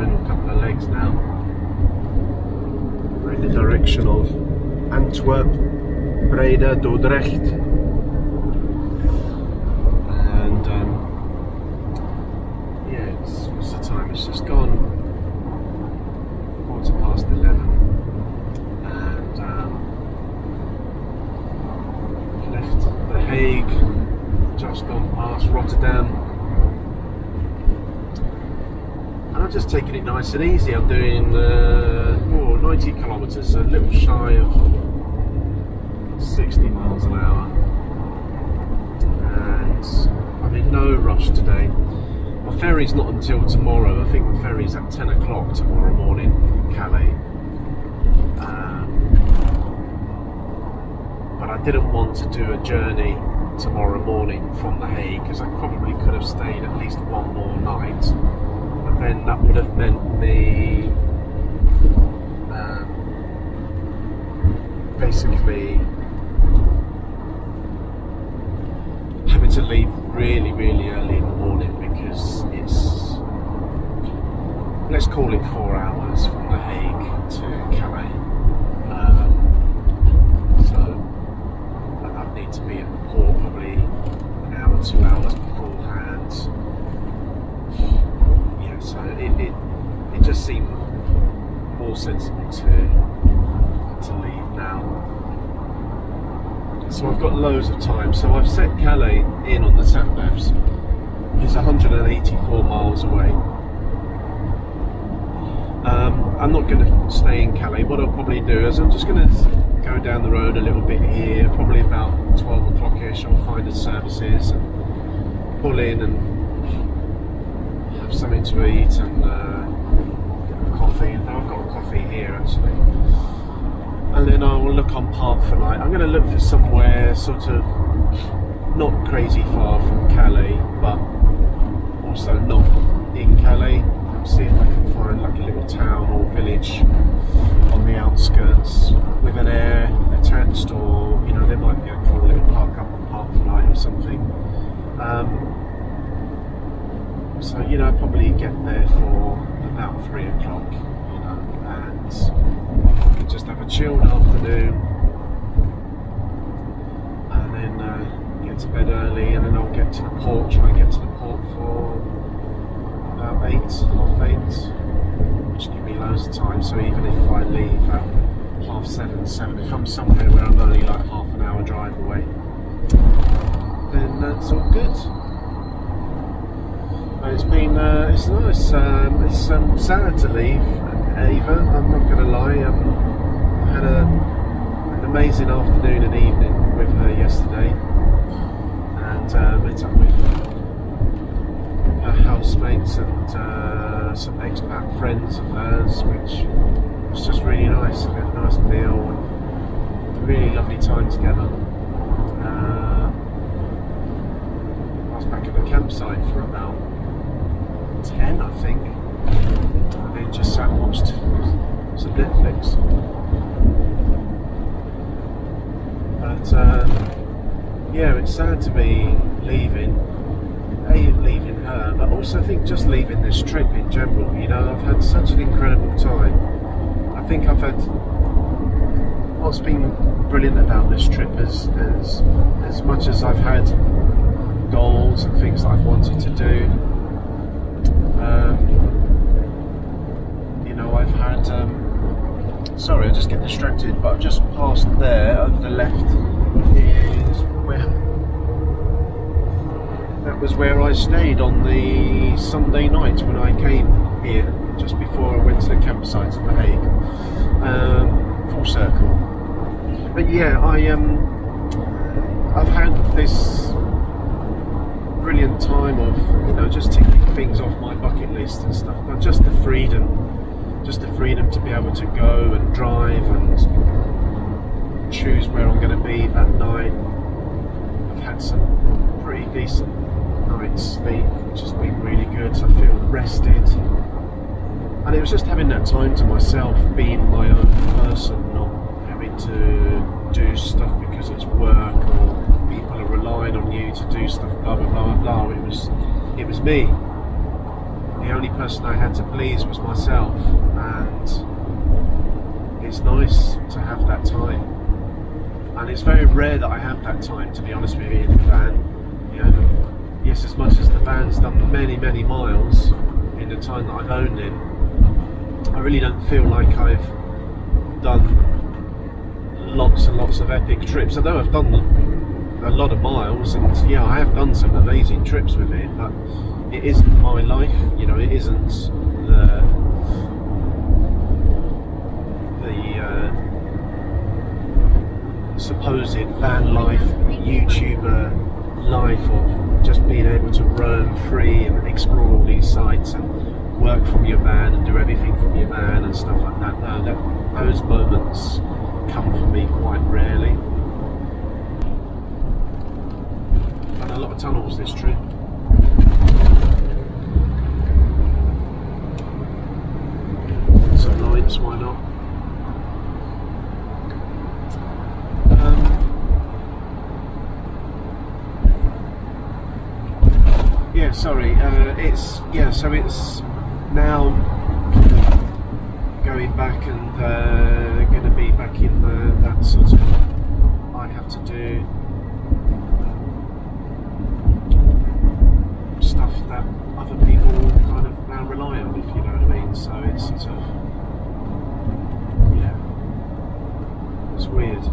final couple of legs now. We're in the direction of Antwerp, Breda, Dordrecht, and yeah, what's the time? It's just gone 11:15, and we've left The Hague, just gone past Rotterdam. I'm just taking it nice and easy. I'm doing 90 kilometers, a little shy of 60 miles an hour, and I'm in no rush today. My ferry's not until tomorrow. I think the ferry's at 10 o'clock tomorrow morning from Calais. But I didn't want to do a journey tomorrow morning from The Hague, because I probably could have stayed at least one more night. Then that would have meant me basically having to leave really early in the morning, because it's, let's call it 4 hours from The Hague to Calais. So I'd need to be at the port probably an hour, 2 hours beforehand. So it just seemed more sensible to leave now. So I've got loads of time. So I've set Calais in on the sat-navs. It's 184 miles away. I'm not going to stay in Calais. What I'll probably do is I'm just going to go down the road a little bit here. Probably about 12 o'clock-ish. I'll find the services and pull in and something to eat and get a coffee. I've got a coffee here actually, and then I will look on Park for night. I'm going to look for somewhere sort of not crazy far from Calais, but also not in Calais. I'll see if I can find like a little town or village on the outskirts with an air attached, or you know, there might be a cool little park up on Park for night or something. So, you know, I'll probably get there for about 3 o'clock, you know, and I can just have a chilled afternoon, and then get to bed early, and then I'll get to the port, try and get to the port for about 8, half 8, which give me loads of time. So even if I leave at 7:30, 7, if I'm somewhere where I'm only like half an hour drive away, then that's all good. It's been, it's nice. It's sad to leave Ava, I'm not going to lie. I had an amazing afternoon and evening with her yesterday, and met up with her housemates and some expat friends of hers, which was just really nice. We had a nice meal and a really lovely time together. I was back at the campsite for about 10, I think, and then just sat and watched some Netflix. But yeah, it's sad to be leaving her, but also I think just leaving this trip in general. You know, I've had such an incredible time. I think I've had, what's been brilliant about this trip is as much as I've had goals and things that I've wanted to do, you know, I've had, sorry, I just get distracted, but just past there, over the left, is where, that was where I stayed on the Sunday night when I came here, just before I went to the campsite at The Hague, full circle. But yeah, I've had this brilliant time of, you know, just ticking things off my bucket list and stuff, but just the freedom to be able to go and drive and choose where I'm going to be that night. I've had some pretty decent night's sleep, which has been really good, so I feel rested, and it was just having that time to myself, being my own person, not having to do stuff because it's work or people are relying on you to do stuff, blah blah blah blah. It was me, the only person I had to please was myself, and it's nice to have that time. And it's very rare that I have that time, to be honest with you, in the van. You know, yes, as much as the van's done many, many miles in the time that I've owned it, I really don't feel like I've done lots and lots of epic trips. Although I've done a lot of miles, and yeah, I have done some amazing trips with it, but it isn't my life. You know, it isn't the supposed van life, YouTuber life of just being able to roam free and explore all these sites and work from your van and do everything from your van and stuff like that. No, those moments come for me quite rarely. Done a lot of tunnels this trip. Some lines, why not? Yeah, sorry. So it's now going back and going to be back in that sort of, I have to do stuff that other people kind of now rely on, if you know what I mean. So it's sort of, yeah, it's weird.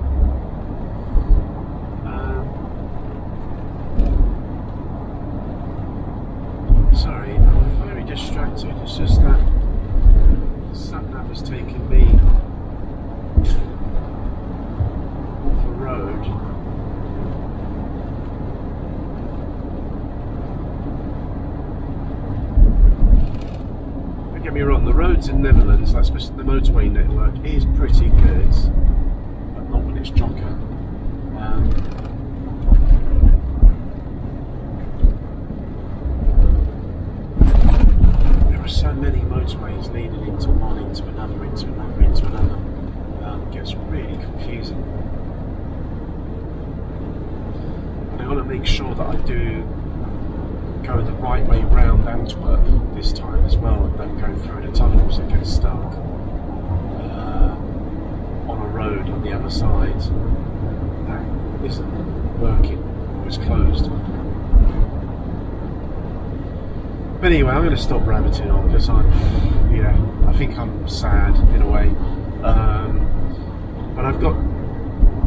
Sorry, I'm very distracted. It's just that sat-nav has taken me off a road. Don't get me wrong, the roads in Netherlands, like especially the motorway network, is pretty good, but not when it's chocker. So many motorways leading into one, into another, into another, into another. It gets really confusing. And I want to make sure that I do go the right way round Antwerp this time as well, and don't go through the tunnels and get stuck on a road on the other side that isn't working or is closed. But anyway, I'm going to stop rabbiting on because I think I'm sad in a way. But I've got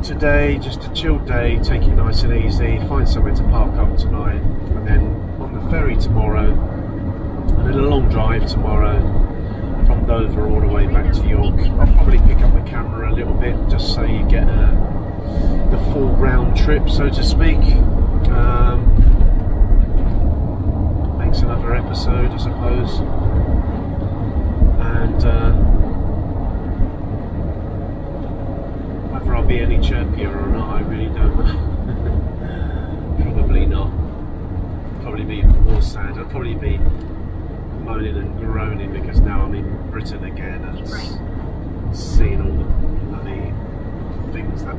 today just a chilled day, take it nice and easy, find somewhere to park up tonight, and then on the ferry tomorrow, and then a long drive tomorrow from Dover all the way back to York. I'll probably pick up the camera a little bit just so you get the full round trip, so to speak. Another episode, I suppose, and whether I'll be any chirpier or not, I really don't know. Probably not. Probably be more sad. I'll probably be moaning and groaning because now I'm in Britain again and seeing all the bloody things that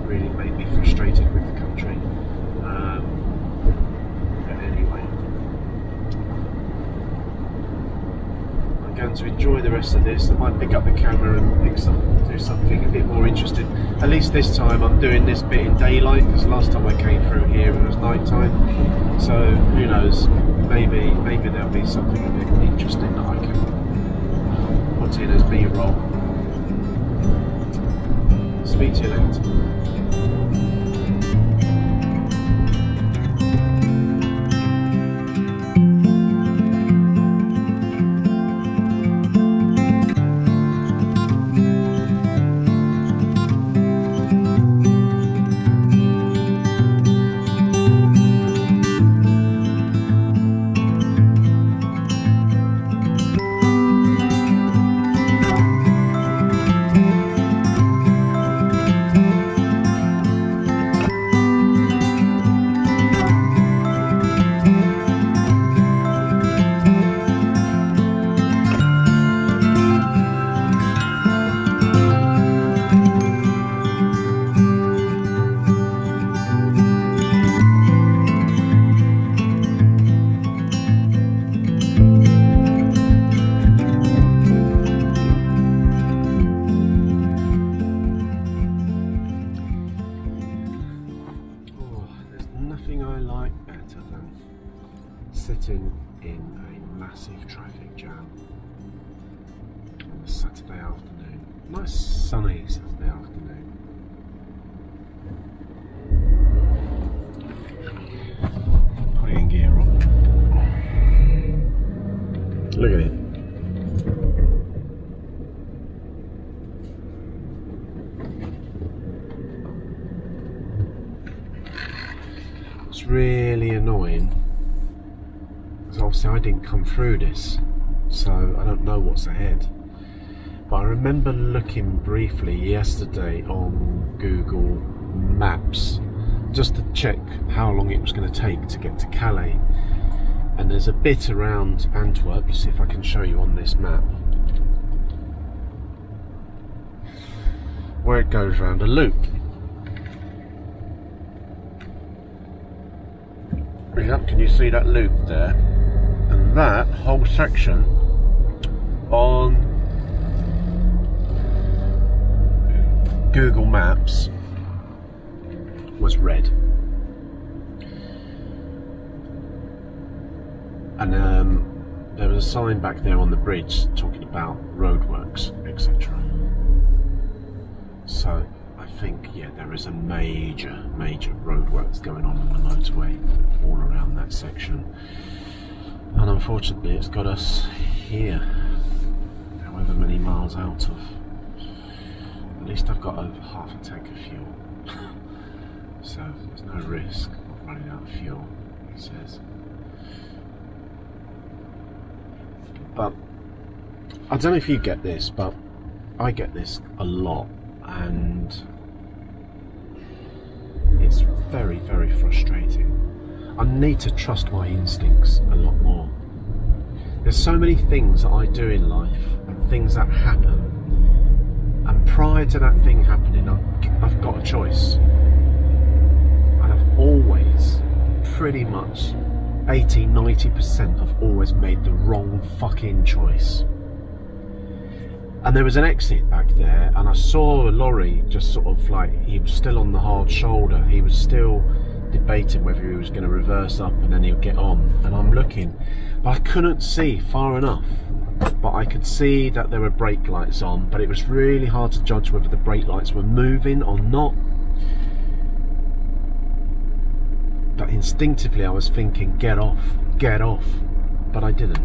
really made me frustrated with the country. Going to enjoy the rest of this. I might pick up the camera and do something a bit more interesting. At least this time I'm doing this bit in daylight, because last time I came through here it was night time. So who knows? Maybe there'll be something a bit interesting that I can put in as B-roll. Speak to you later. massive traffic jam on a Saturday afternoon. Nice sunny Saturday afternoon. Putting gear on. Look at it. It's really annoying. Obviously I didn't come through this, so I don't know what's ahead, but I remember looking briefly yesterday on Google Maps just to check how long it was going to take to get to Calais, and there's a bit around Antwerp. Let's see if I can show you on this map where it goes round a loop. Yep, can you see that loop there? And that whole section on Google Maps was red. And there was a sign back there on the bridge talking about roadworks, etc. So I think, yeah, there is a major roadworks going on the motorway all around that section. And unfortunately it's got us here, however many miles out of. At least I've got over half a tank of fuel. So there's no risk of running out of fuel, it says. But I don't know if you get this, but I get this a lot, and it's very frustrating. I need to trust my instincts a lot more. There's so many things that I do in life, and things that happen, and prior to that thing happening, I've got a choice. And I've always, pretty much 80–90% have always made the wrong fucking choice. And there was an exit back there, and I saw a lorry just sort of like, he was still on the hard shoulder, he was still debating whether he was going to reverse up and then he'll get on, and I'm looking, but I couldn't see far enough, but I could see that there were brake lights on, but it was really hard to judge whether the brake lights were moving or not. But instinctively I was thinking, get off, but I didn't.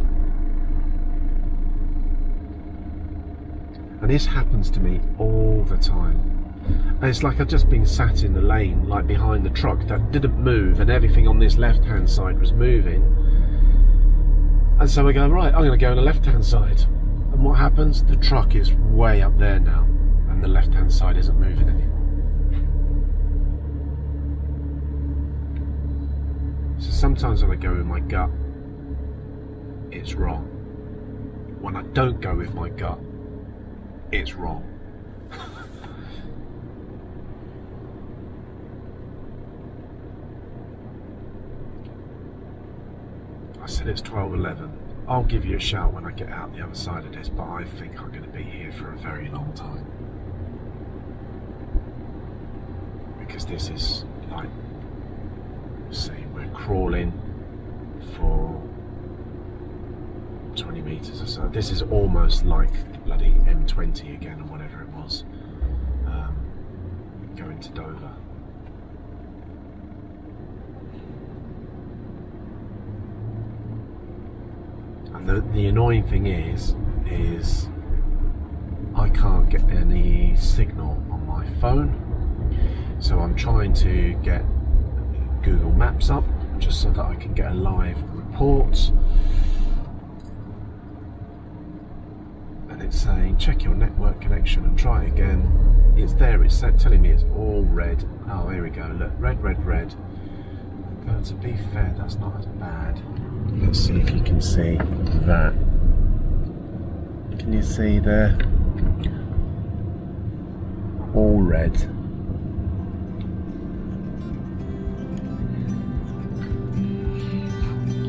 And this happens to me all the time. And it's like I've just been sat in the lane, like behind the truck that didn't move, and everything on this left hand side was moving. And so I go, right, I'm going to go on the left hand side. And what happens? The truck is way up there now, and the left hand side isn't moving anymore. So sometimes when I go with my gut, it's wrong. When I don't go with my gut, it's wrong. I said it's 12:11. I'll give you a shout when I get out the other side of this, but I think I'm going to be here for a very long time. Because this is like, see, we're crawling for 20 meters or so. This is almost like the bloody M20 again, or whatever it was, going to Dover. And the annoying thing is I can't get any signal on my phone, so I'm trying to get Google Maps up just so that I can get a live report. And it's saying check your network connection and try again. It's there, it's telling me it's all red. Oh, here we go, look, red. But to be fair, that's not as bad. Let's see if you can see that. Can you see there? All red.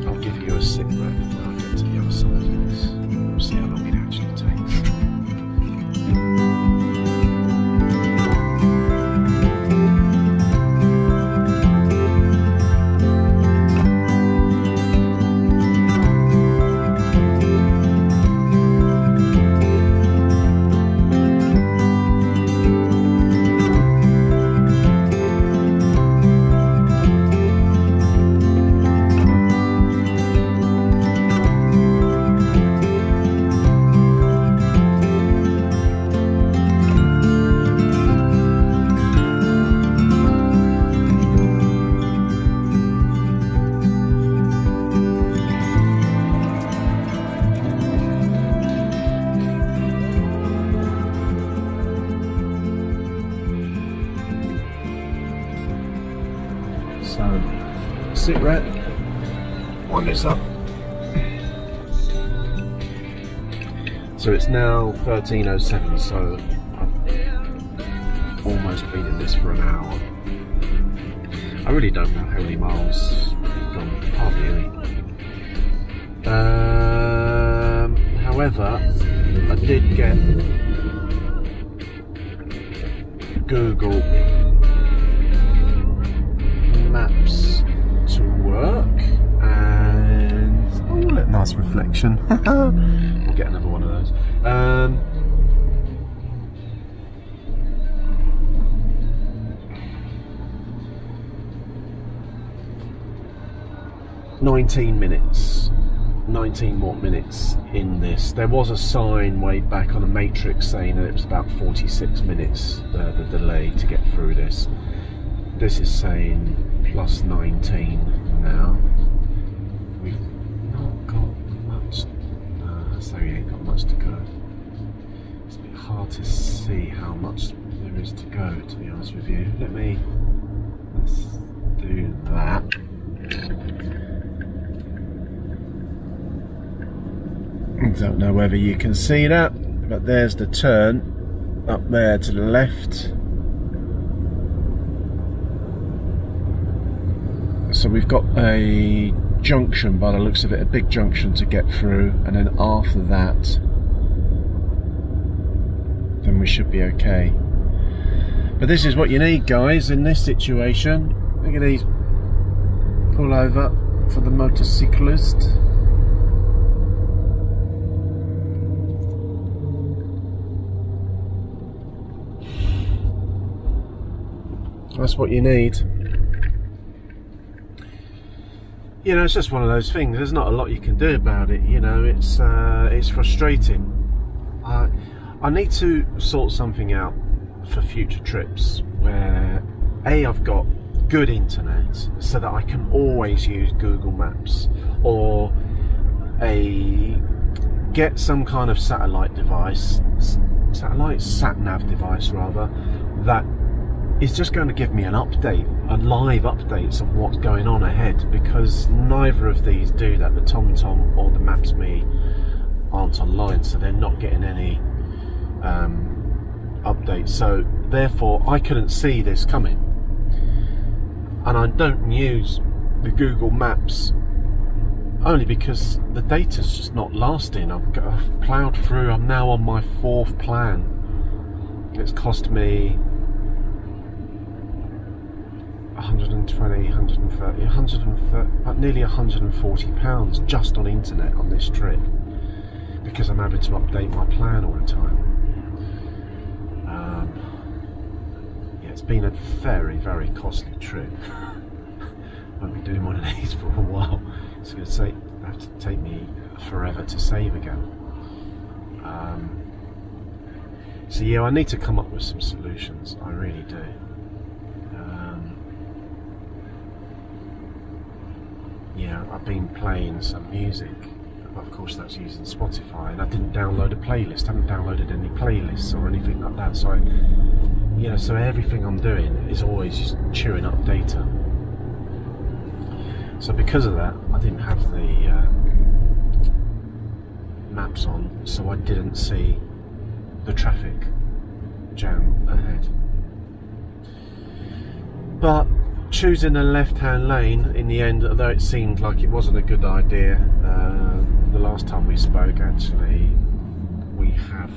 I'll give you a sit rep when I get to the other side of this. We'll see how long it actually takes. sit rep. One is up. So it's now 13:07, so I've almost been in this for an hour. I really don't know how many miles we've gone, hardly any. However, I did get Google Maps to work, and oh, look, nice reflection. We'll get another one of those. 19 minutes, 19 more minutes in this. There was a sign way back on a matrix saying that it was about 46 minutes, the delay to get through this. This is saying plus 19 now. We've not got much, so we ain't got much to go. It's a bit hard to see how much there is to go, to be honest with you. Let's do that. I don't know whether you can see that, but there's the turn up there to the left. So we've got a junction, by the looks of it, a big junction to get through, and then after that, then we should be okay. But this is what you need, guys, in this situation. Look at these. Pull over for the motorcyclist. That's what you need. You know, it's just one of those things. There's not a lot you can do about it. You know, it's frustrating. I need to sort something out for future trips where I've got good internet so that I can always use Google Maps, or get some kind of satellite device, sat-nav device rather, that is just going to give me an update, a live updates of what's going on ahead, because neither of these do that. The TomTom or the Maps.me aren't online, so they're not getting any updates. So therefore I couldn't see this coming, and I don't use the Google Maps only because the data's just not lasting. I've ploughed through, I'm now on my 4th plan. It's cost me 120, 130, nearly £140 just on internet on this trip, because I'm having to update my plan all the time. Yeah, it's been a very, very costly trip. Won't be doing one of these for a while. It's going to have to take me forever to save again. So yeah, I need to come up with some solutions. I really do. Yeah, I've been playing some music. Of course, that's using Spotify, and I didn't download a playlist. I haven't downloaded any playlists or anything like that. So, so everything I'm doing is always just chewing up data. So because of that, I didn't have the maps on, so I didn't see the traffic jam ahead. But choosing a left-hand lane in the end, although it seemed like it wasn't a good idea the last time we spoke, actually we have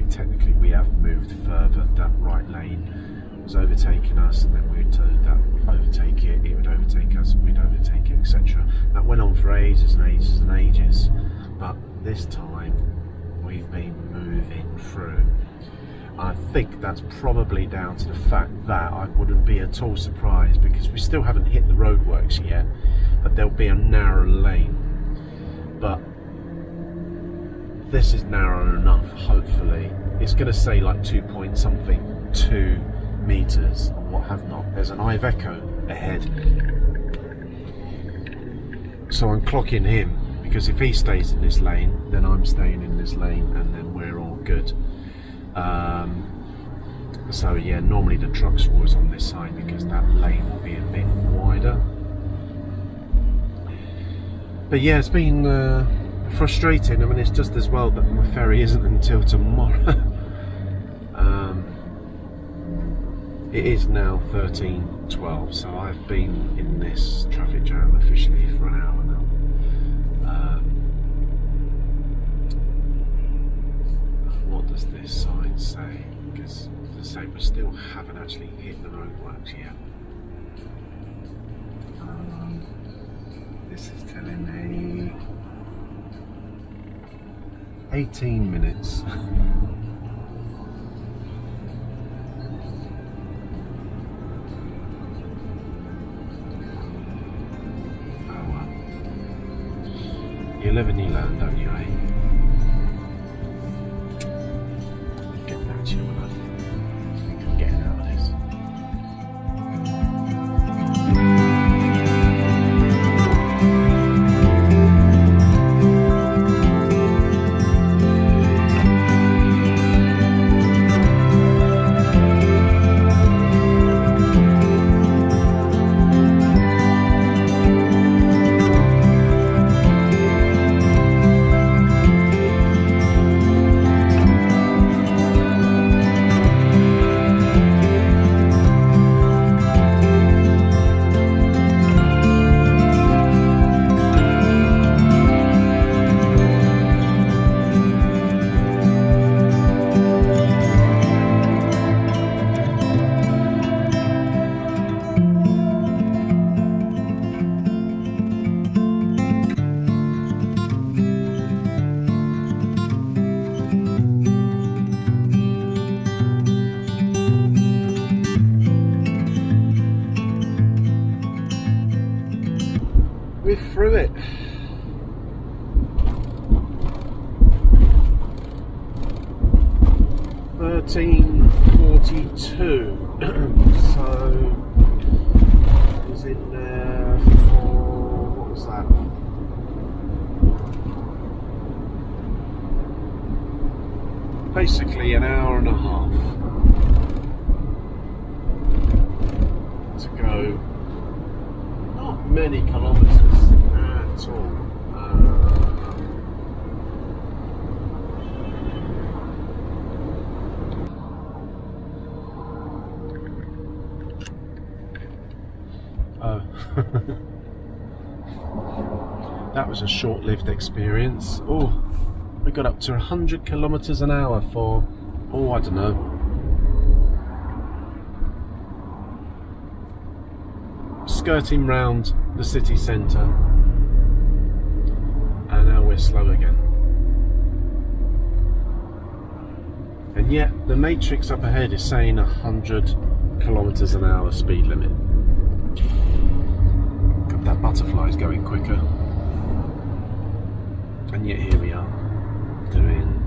technically we have moved further. That right lane was overtaking us, and then we'd overtake it, it would overtake us, and we'd overtake it, etc. That went on for ages and ages and ages, but this time we've been moving through. I think that's probably down to the fact that I wouldn't be at all surprised, because we still haven't hit the roadworks yet, but there'll be a narrow lane. But this is narrow enough, hopefully. It's going to say like 2 meters or what have not. There's an Iveco ahead, so I'm clocking him, because if he stays in this lane, then I'm staying in this lane, and then we're all good. So yeah, normally the truck's always on this side because that lane will be a bit wider. But yeah, it's been frustrating. I mean, it's just as well that my ferry isn't until tomorrow. It is now 13:12, so I've been in this traffic jam officially for an hour now. What does this sign say? Because, as I say, we still haven't actually hit the roadworks yet. This is telling me 18 minutes. You live and you learn, don't you, eh? Get back to you when I think I'm getting out of this. We're through it. $13.42. So is it there for, what was that? Basically an hour and a half to go. Not many kilometres at all. Oh. That was a short-lived experience. Oh, we got up to 100 kilometres an hour for, oh, I don't know, skirting round the city centre, and now we're slow again. And yet the matrix up ahead is saying 100 kilometres an hour speed limit. God, that butterfly is going quicker. And yet here we are, doing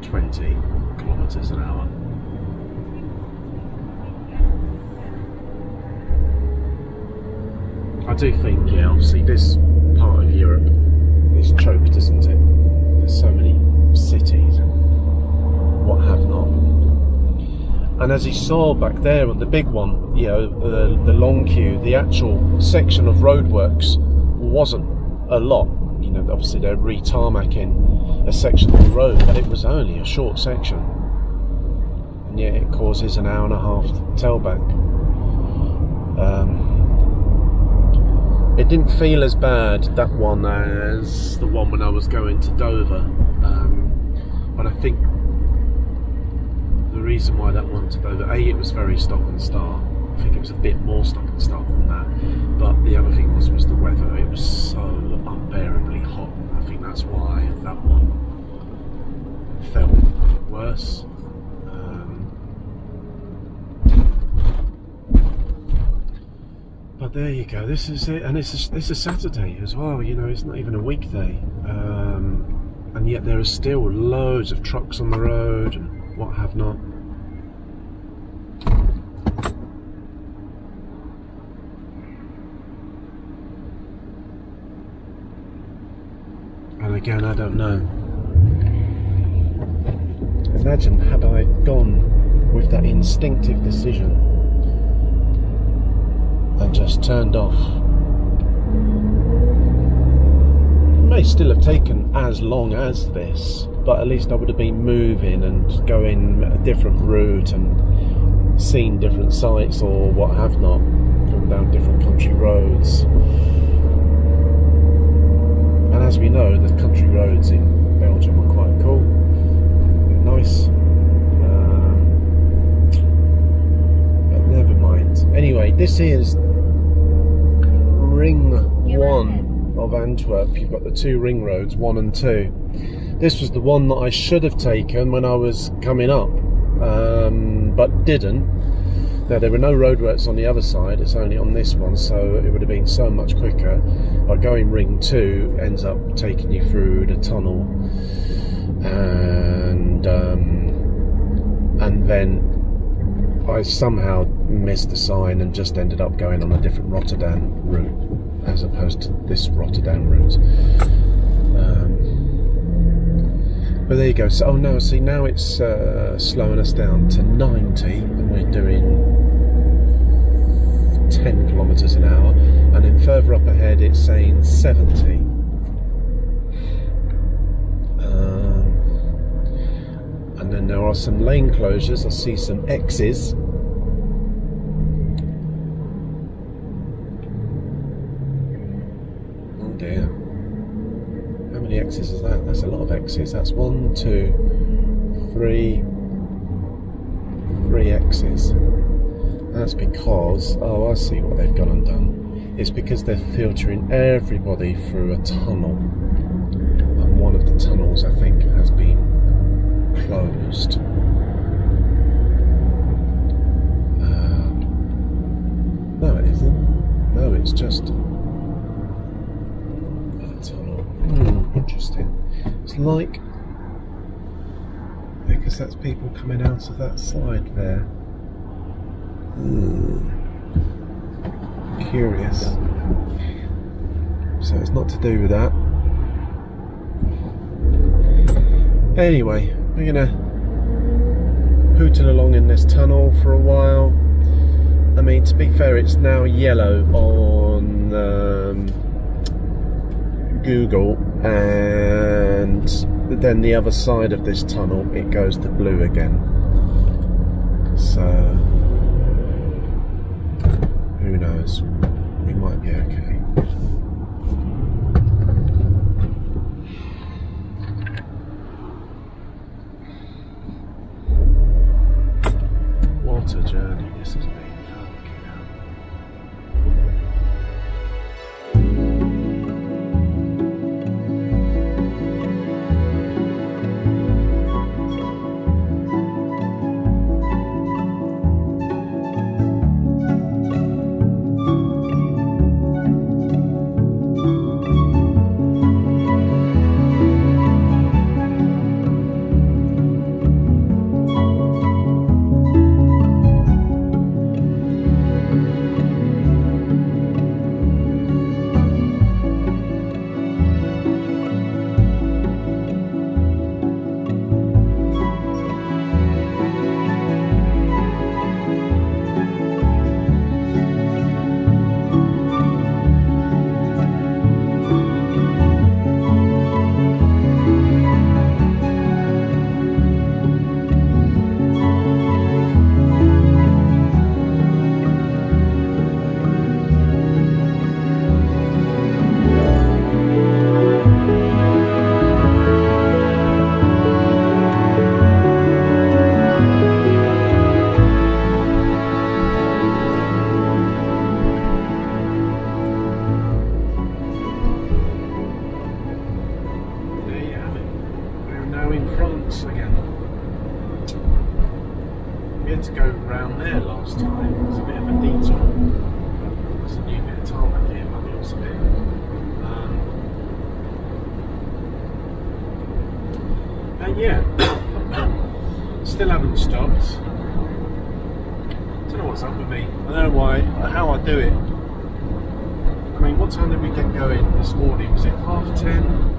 20 kilometres an hour. I do think, yeah, obviously this part of Europe is choked, isn't it? There's so many cities and what have not. And as you saw back there on the big one, you know, the long queue, the actual section of roadworks wasn't a lot. You know, obviously they're re-tarmacking a section of the road, but it was only a short section. And yet it causes an hour and a half tailback. It didn't feel as bad, that one, as the one when I was going to Dover. But I think the reason why that one to Dover, A, it was very stop and start. I think it was a bit more stop and start than that. But the other thing was the weather. It was so unbearably hot. I think that's why that one felt worse. But there you go, this is it, and it's a Saturday as well, you know, it's not even a weekday, and yet there are still loads of trucks on the road and what have not. And again, I don't know. Imagine had I gone with that instinctive decision and just turned off may still have taken as long as this, but at least I would have been moving and going a different route and seen different sites or what have not, gone down different country roads. And as we know, the country roads in Belgium are quite cool, nice. But never mind. Anyway, this is Ring 1 of Antwerp. You've got the two ring roads, 1 and 2. This was the one that I should have taken when I was coming up, but didn't. Now, there were no roadworks on the other side, it's only on this one, so it would have been so much quicker. But going Ring 2 ends up taking you through the tunnel, and then I somehow missed the sign and just ended up going on a different Rotterdam route as opposed to this Rotterdam route. But there you go. So, oh no, see, now it's slowing us down to 90 and we're doing 10 kilometers an hour, and then further up ahead it's saying 70. And then there are some lane closures. I see some X's. Oh dear. How many X's is that? That's a lot of X's. That's 1, 2, 3 X's. That's because, oh, I see what they've gone and done. It's because they're filtering everybody through a tunnel. And one of the tunnels, I think, has been closed. No, it isn't. No, it's just a tunnel. Interesting. It's like, because that's people coming out of that side there. Curious. So it's not to do with that. Anyway, we're gonna hooting along in this tunnel for a while. I mean, to be fair, it's now yellow on Google, and then the other side of this tunnel it goes to blue again. So who knows? We might be okay. What a journey this has been. To go round there last time. It was a bit of a detour. There's a new bit of tarmac here by the looks of it. And yeah, still haven't stopped. Don't know what's up with me. I don't know how I do it. I mean, what time did we get going this morning? Was it 10:30?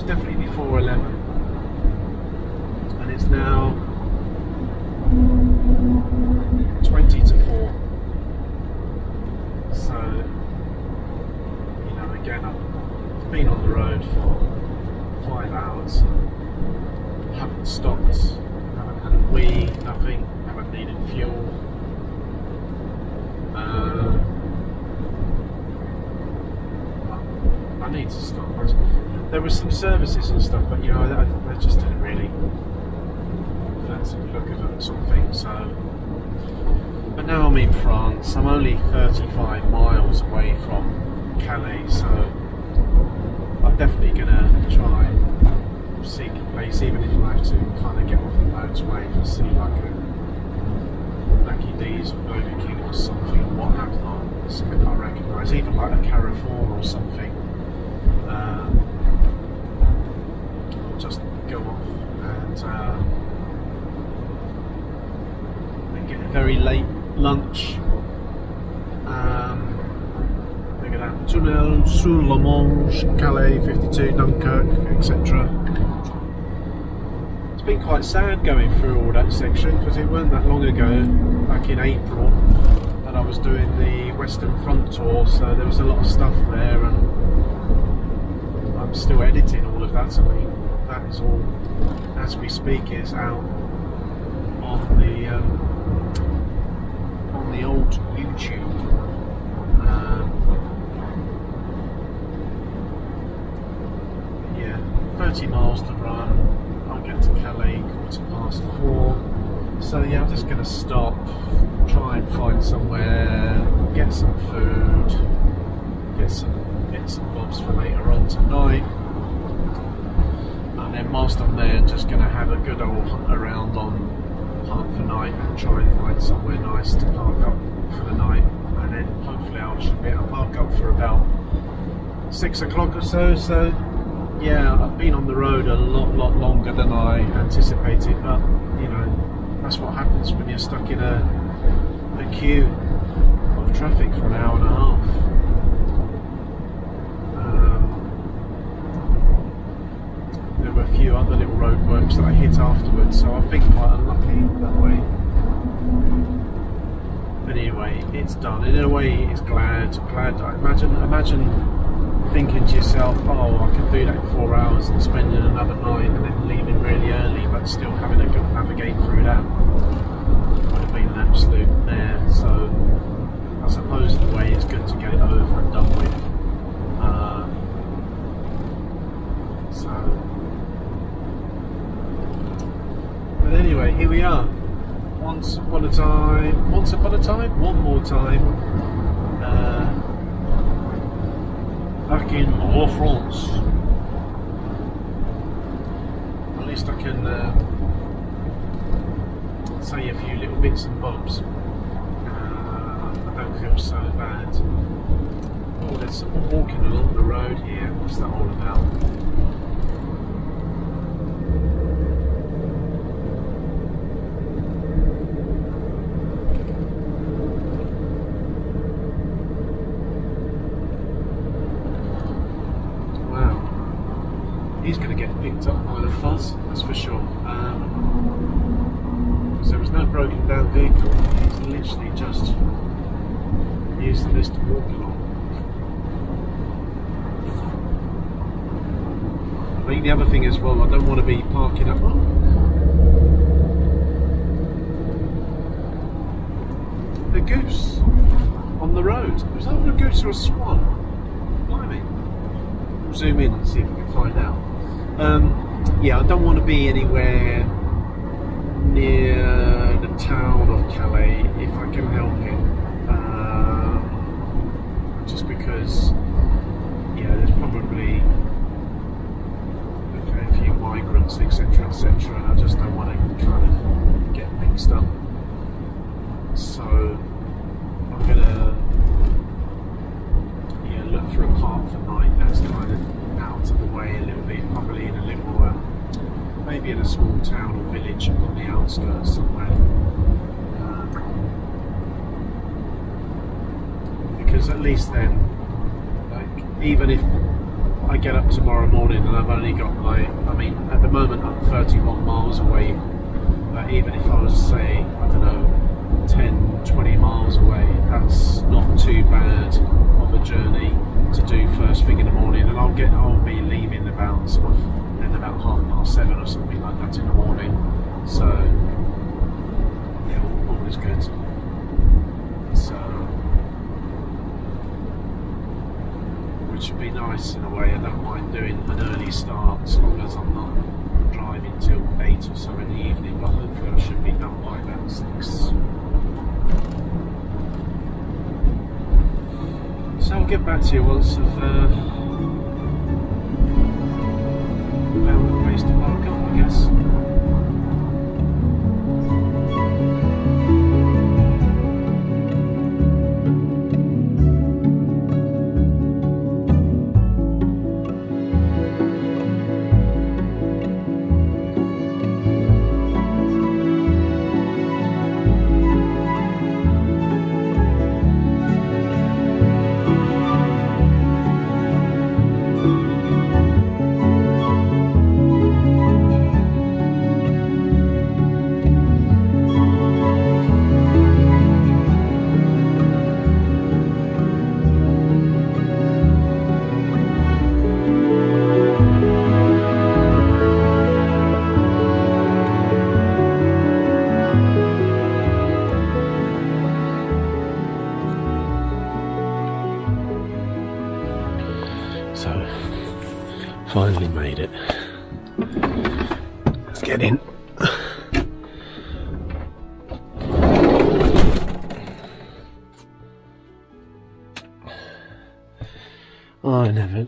Definitely before 11, and it's now 20 to 4. So, you know, again, I've been on the road for 5 hours, haven't stopped, haven't had a wee, nothing, haven't needed fuel. I need to stop. There were some services and stuff, but you know, I just didn't really fancy the look of them, sort of thing. So, but now I'm in France. I'm only 35 miles away from Calais, so I'm definitely gonna try and seek a place, even if I have to kind of get off the motorway for see like a Lucky D's or Burger King or something, or what have not. Something I recognise, even like a Carrefour or something. I'll just go off and get a very late lunch. Look at that, Tunnel sur la Manche, Calais, 52, Dunkirk, etc. It's been quite sad going through all that section because it weren't that long ago, back in April, that I was doing the Western Front tour, so there was a lot of stuff there, and I'm still editing all of that. I mean, that is all, as we speak, is out on the old YouTube. 30 miles to run. I'll get to Calais 4:15. So yeah, I'm just going to stop, try and find somewhere, get some food, get some bits and bobs for later on tonight. And then whilst I'm there, just going to have a good old hunt around on Night and try and find somewhere nice to park up for the night. And then hopefully I should be able to park up for about 6 o'clock or so. So yeah, I've been on the road a lot longer than I anticipated, but you know, that's what happens when you're stuck in a queue of traffic for an hour and a half. There were a few other little roadworks that I hit afterwards, so I've been quite unlucky that way. But anyway, it's done. In a way, it's glad. I imagine thinking to yourself, oh, I could do that in 4 hours and spending another night and then leaving really early, but still having to navigate through that would have been an absolute mare. So I suppose in a way it's good to get it over and done with. But anyway, here we are. Once upon a time, one more time. Back in France. At least I can say a few little bits and bobs. I don't feel so bad. Oh, there's someone walking along the road here. What's that all about? He's going to get picked up by the fuzz, that's for sure. Because there was no broken down vehicle, he's literally just using this to walk along. I think the other thing as well, I don't want to be parking up. The goose on the road. Was that a goose or a swan? Blimey. We'll zoom in and see if we can find out. Yeah, I don't want to be anywhere near the town of Calais if I can help it. Just because, yeah, there's probably a fair few migrants, etc., etc., and I just don't want to kind of get mixed up. So I'm gonna, yeah, look for a park for night that's kind of out of the way a little bit, probably in a little, maybe in a small town or village on the outskirts somewhere. Because at least then, like, even if I get up tomorrow morning and I've only got like, I mean, at the moment I'm 31 miles away, but even if I was, say, I don't know, 10-20 miles away. That's not too bad of a journey to do first thing in the morning, and I'll be leaving about sort of in about 7:30 or something like that in the morning. So yeah, all is good. So which would be nice in a way. I don't mind doing an early start as long as I'm not driving till 8 or so in the evening, but hopefully I should be done by about 6. So I'll get back to you once I've found a place to park up, I guess. So, finally made it. Let's get in. I never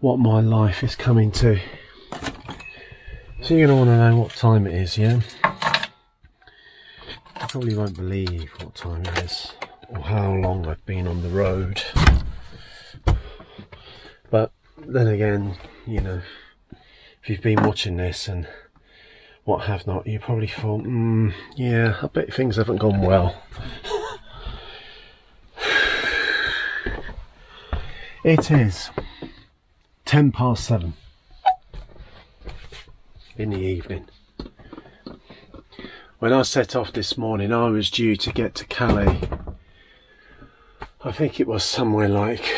what my life is coming to. So you're going to want to know what time it is, yeah? You probably won't believe what time it is or how long I've been on the road. But then again, you know, if you've been watching this and what have not, you probably thought, yeah, I bet things haven't gone well. It is 7:10 in the evening. When I set off this morning, I was due to get to Calais. I think it was somewhere like,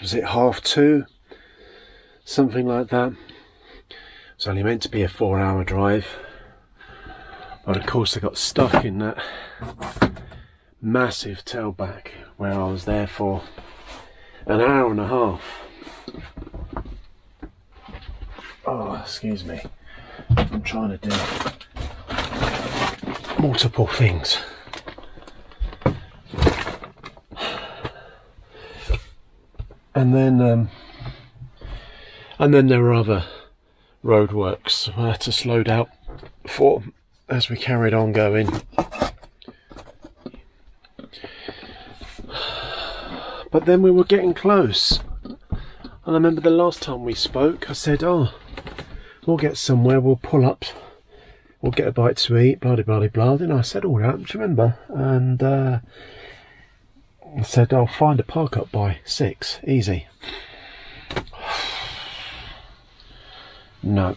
was it 2:30? Something like that. It's only meant to be a 4-hour drive. But of course I got stuck in that massive tailback where I was there for an hour and a half. Oh, excuse me. I'm trying to do multiple things. And then there were other roadworks I had to slow down for as we carried on going. But then we were getting close. And I remember the last time we spoke, I said, oh, we'll get somewhere, we'll pull up, we'll get a bite to eat, blah, blah, blah, blah. Then I said all that, do you remember? And I said, I'll find a park up by 6, easy. No.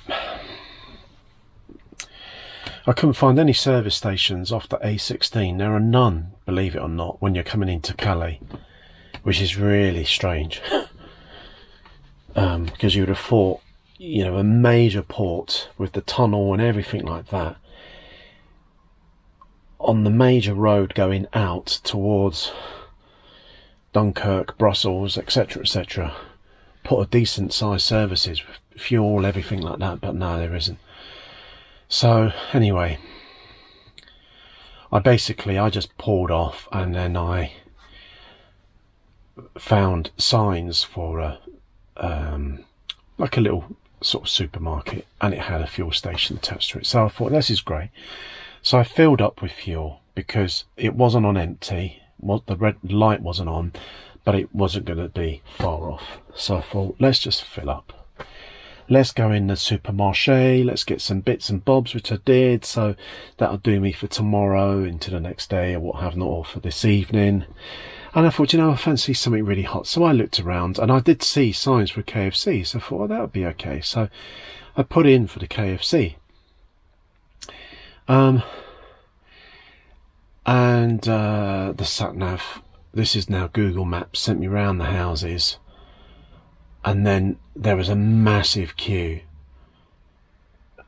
I couldn't find any service stations off the A16. There are none, believe it or not, when you're coming into Calais, which is really strange. Because you would have thought, you know, a major port with the tunnel and everything like that, on the major road going out towards Dunkirk, Brussels, etc., etc., put a decent sized services with fuel, everything like that, but no, there isn't. So anyway, I just pulled off, and then I found signs for a like a little sort of supermarket, and it had a fuel station attached to it. So I thought, this is great. So I filled up with fuel because it wasn't on empty. The red light wasn't on, but it wasn't going to be far off. So I thought, let's just fill up. Let's go in the supermarché, let's get some bits and bobs, which I did. So that'll do me for tomorrow, into the next day, or what have not, or for this evening. And I thought, you know, I fancy something really hot. So I looked around and I did see signs for KFC. So I thought, oh, that would be okay. So I put in for the KFC. And the sat-nav, this is now Google Maps, sent me round the houses, and then there was a massive queue.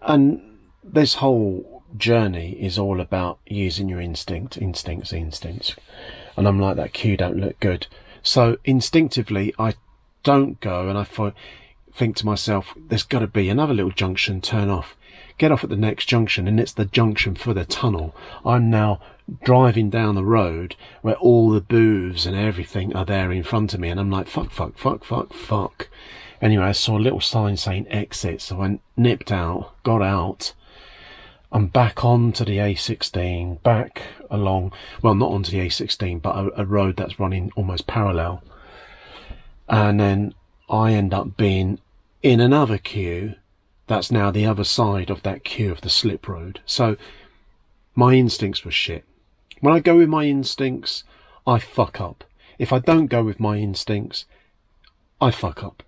And this whole journey is all about using your instincts. And I'm like, that queue don't look good. So instinctively, I don't go, and I think to myself, there's got to be another little junction, turn off. Get off at the next junction, and it's the junction for the tunnel. I'm now driving down the road where all the booths and everything are there in front of me, and I'm like, fuck. Anyway, I saw a little sign saying exit, so I nipped out, got out. I'm back onto the A16, back along, well, not onto the A16, but a road that's running almost parallel. And then I end up being in another queue that's now the other side of that queue of the slip road. So my instincts were shit. When I go with my instincts, I fuck up. If I don't go with my instincts, I fuck up.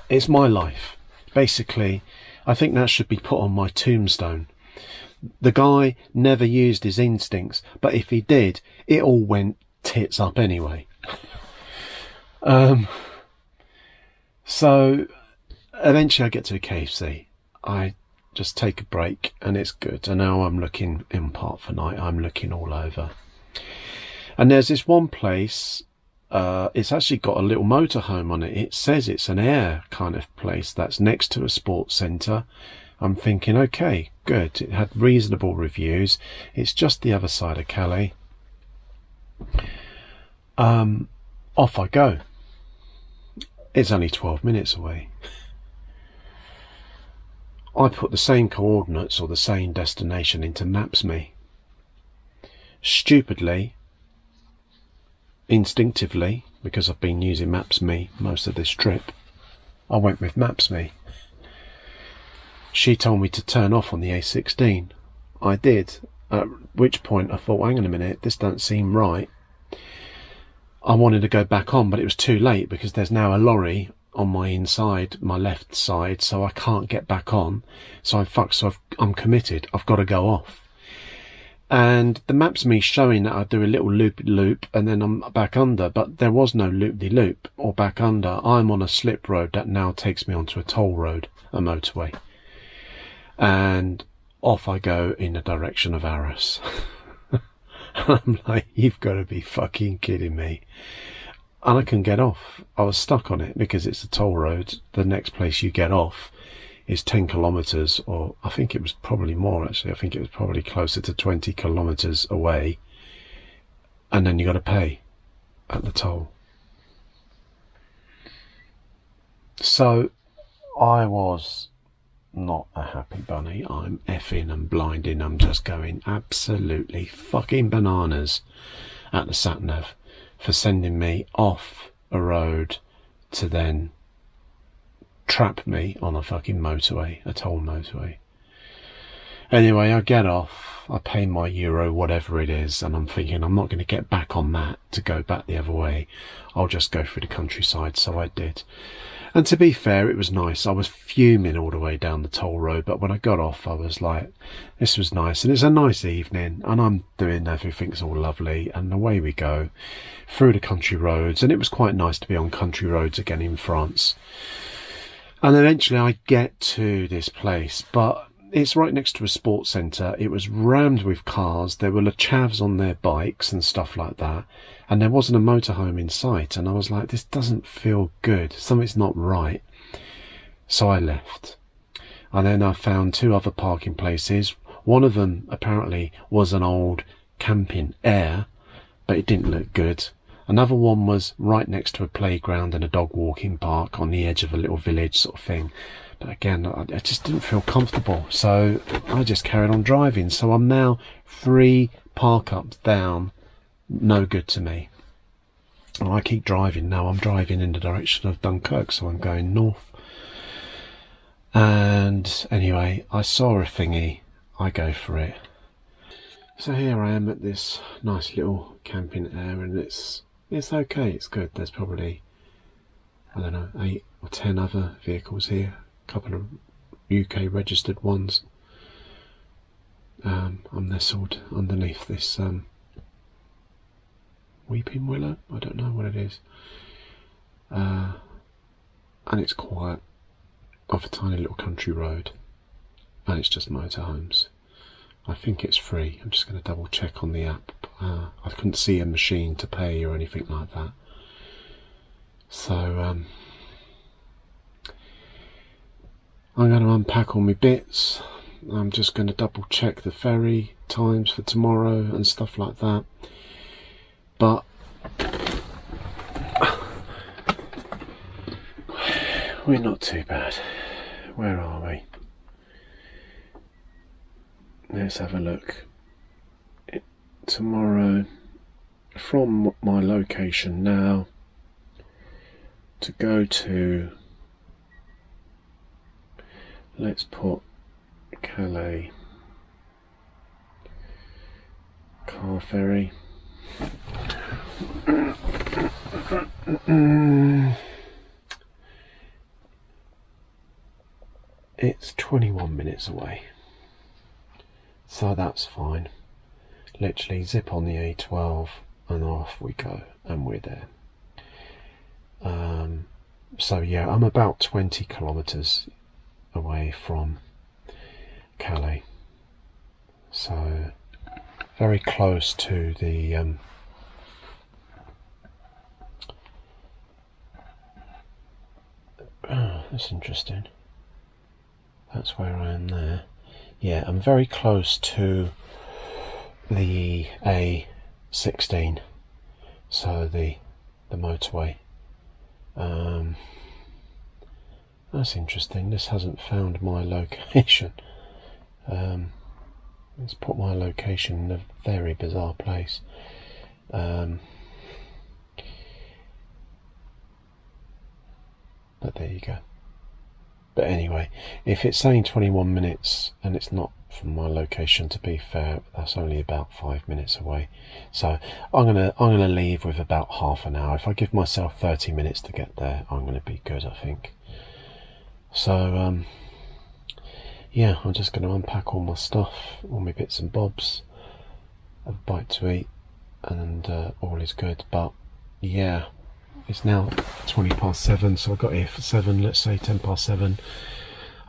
It's my life. Basically, I think that should be put on my tombstone. The guy never used his instincts, but if he did, it all went tits up anyway. So eventually I get to a KFC. I just take a break and it's good. And now I'm looking in part for night. I'm looking all over. And there's this one place, it's actually got a little motorhome on it. It says it's an air kind of place that's next to a sports centre. I'm thinking, okay, good. It had reasonable reviews. It's just the other side of Calais. Off I go. It's only 12 minutes away. I put the same coordinates or the same destination into Maps.me. Stupidly, instinctively, because I've been using Maps.me most of this trip, I went with Maps.me. She told me to turn off on the A16. I did, at which point I thought, hang on a minute, this don't seem right. I wanted to go back on, but it was too late because there's now a lorry on my inside, my left side, so I can't get back on. So I'm committed. I've got to go off. And the Maps.me showing that I do a little loop and then I'm back under, but there was no loop-de-loop or back under. I'm on a slip road that now takes me onto a toll road, a motorway. And off I go in the direction of Arras. I'm like, you've got to be fucking kidding me. And I can get off. I was stuck on it because it's a toll road. The next place you get off is 10 kilometres, or I think it was probably more actually. I think it was probably closer to 20 kilometres away. And then you got to pay at the toll. So I was not a happy bunny. I'm effing and blinding. I'm just going absolutely fucking bananas at the sat-nav for sending me off a road to then trap me on a fucking motorway, a toll motorway. Anyway, I get off, I pay my euro, whatever it is, and I'm thinking I'm not going to get back on that to go back the other way. I'll just go through the countryside, so I did. And to be fair, it was nice. I was fuming all the way down the toll road, but when I got off, I was like, this was nice. And it's a nice evening, and I'm doing everything's all lovely, and away we go through the country roads. And it was quite nice to be on country roads again in France. And eventually I get to this place, but it's right next to a sports centre. It was rammed with cars. There were chavs on their bikes and stuff like that. And there wasn't a motorhome in sight. And I was like, this doesn't feel good. Something's not right. So I left. And then I found two other parking places. One of them apparently was an old camping air, but it didn't look good. Another one was right next to a playground and a dog walking park on the edge of a little village sort of thing. But again, I just didn't feel comfortable. So I just carried on driving. So I'm now 3 park-ups down. No good to me. And I keep driving now. I'm driving in the direction of Dunkirk, so I'm going north. And anyway, I saw a thingy. I go for it. So here I am at this nice little camping area, and it's okay, it's good. There's probably, I don't know, 8 or 10 other vehicles here. A couple of UK registered ones. I'm nestled underneath this weeping willow, I don't know what it is, and it's quiet, off a tiny little country road, and it's just motorhomes. I think it's free. I'm just going to double check on the app. I couldn't see a machine to pay or anything like that. So I'm going to unpack all my bits. I'm just going to double check the ferry times for tomorrow and stuff like that. But we're not too bad. Where are we? Let's have a look. Tomorrow, from my location now, to go to, let's put Calais car ferry. It's 21 minutes away, so that's fine. Literally zip on the A12 and off we go, and we're there. So yeah, I'm about 20 kilometers away from Calais, so very close to the oh, that's interesting. That's where I am there. Yeah, I'm very close to the A16, so the motorway. That's interesting. This hasn't found my location. Let's put my location in a very bizarre place. But there you go. But anyway, if it's saying 21 minutes and it's not from my location, to be fair, that's only about 5 minutes away. So I'm gonna leave with about half an hour. If I give myself 30 minutes to get there, I'm gonna be good, I think. So yeah, I'm just gonna unpack all my stuff, all my bits and bobs, have a bite to eat, and all is good. But yeah, it's now 7:20, so I got here for 7, let's say 7:10.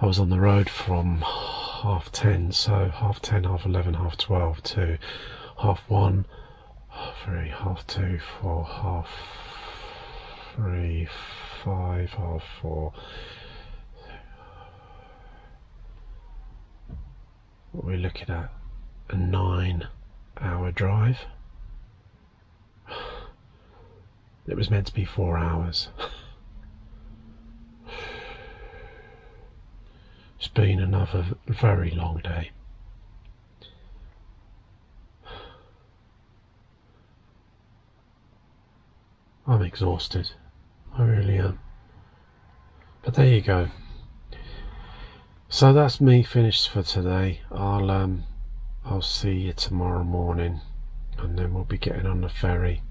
I was on the road from 10:30, so 10:30, 11:30, 12:30 to 1:30, 3, 2:30, 4, 3, 5, 4. What are we looking at? A 9-hour drive. It was meant to be 4 hours. It's been another very long day. I'm exhausted. I really am. But there you go. So that's me finished for today. I'll see you tomorrow morning, and then we'll be getting on the ferry.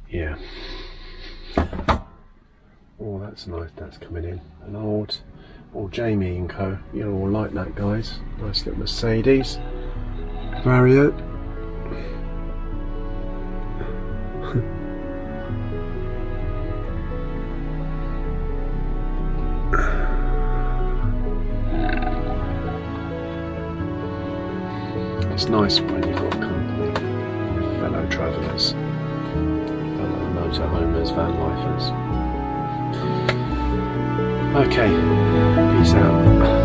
Yeah. Oh, that's nice. That's coming in. An old Jamie & Co. You all like that, guys. Nice little Mercedes Vario. It's nice when you've got company with fellow travellers, fellow motorhomers, van lifers. Okay, peace out.